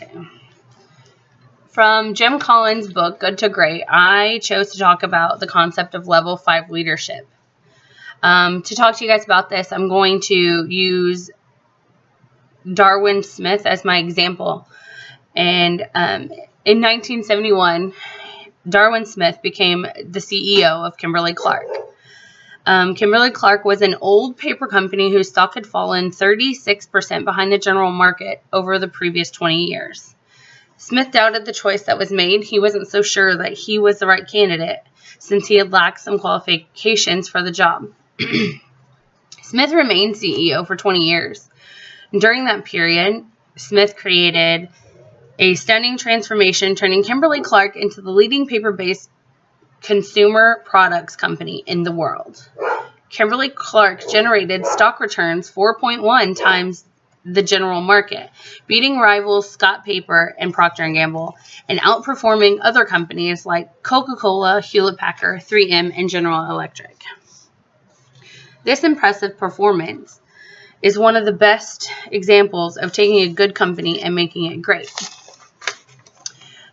Okay. From Jim Collins' book, Good to Great, I chose to talk about the concept of level 5 leadership. To talk to you guys about this, I'm going to use Darwin Smith as my example. And in 1971, Darwin Smith became the CEO of Kimberly-Clark. Kimberly-Clark was an old paper company whose stock had fallen 36% behind the general market over the previous 20 years. Smith doubted the choice that was made. He wasn't so sure that he was the right candidate, since he had lacked some qualifications for the job. Smith remained CEO for 20 years. During that period, Smith created a stunning transformation, turning Kimberly-Clark into the leading paper-based consumer products company in the world. Kimberly-Clark generated stock returns 4.1 times the general market, beating rivals Scott Paper and Procter & Gamble, and outperforming other companies like Coca-Cola, Hewlett-Packard, 3M, and General Electric. This impressive performance is one of the best examples of taking a good company and making it great.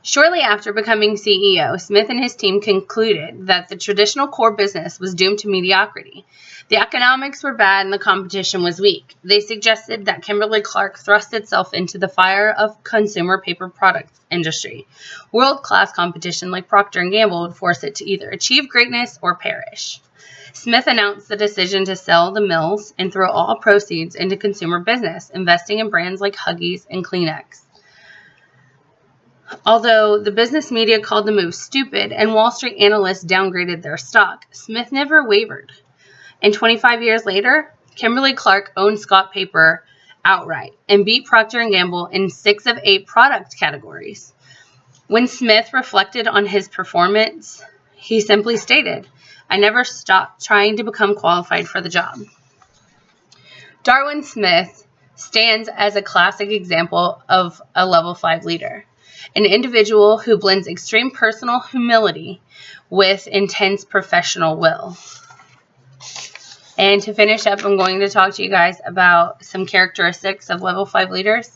Shortly after becoming CEO, Smith and his team concluded that the traditional core business was doomed to mediocrity. The economics were bad and the competition was weak. They suggested that Kimberly-Clark thrust itself into the fire of consumer paper products industry. World-class competition like Procter & Gamble would force it to either achieve greatness or perish. Smith announced the decision to sell the mills and throw all proceeds into consumer business, investing in brands like Huggies and Kleenex. Although the business media called the move stupid and Wall Street analysts downgraded their stock, Smith never wavered. And 25 years later, Kimberly-Clark owned Scott Paper outright and beat Procter & Gamble in 6 of 8 product categories. When Smith reflected on his performance, he simply stated, "I never stopped trying to become qualified for the job." Darwin Smith stands as a classic example of a level 5 leader. An individual who blends extreme personal humility with intense professional will. And to finish up, I'm going to talk to you guys about some characteristics of level 5 leaders.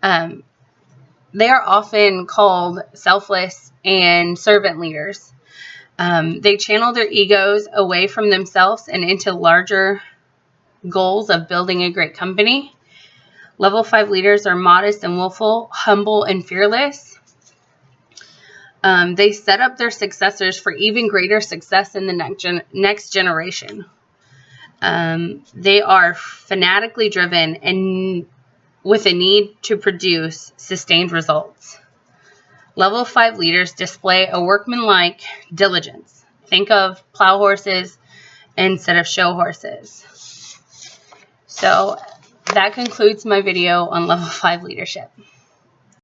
They are often called selfless and servant leaders. They channel their egos away from themselves and into larger goals of building a great company. Level 5 leaders are modest and willful, humble and fearless. They set up their successors for even greater success in the next generation. They are fanatically driven and with a need to produce sustained results. Level 5 leaders display a workmanlike diligence. Think of plow horses instead of show horses. So that concludes my video on level 5 leadership.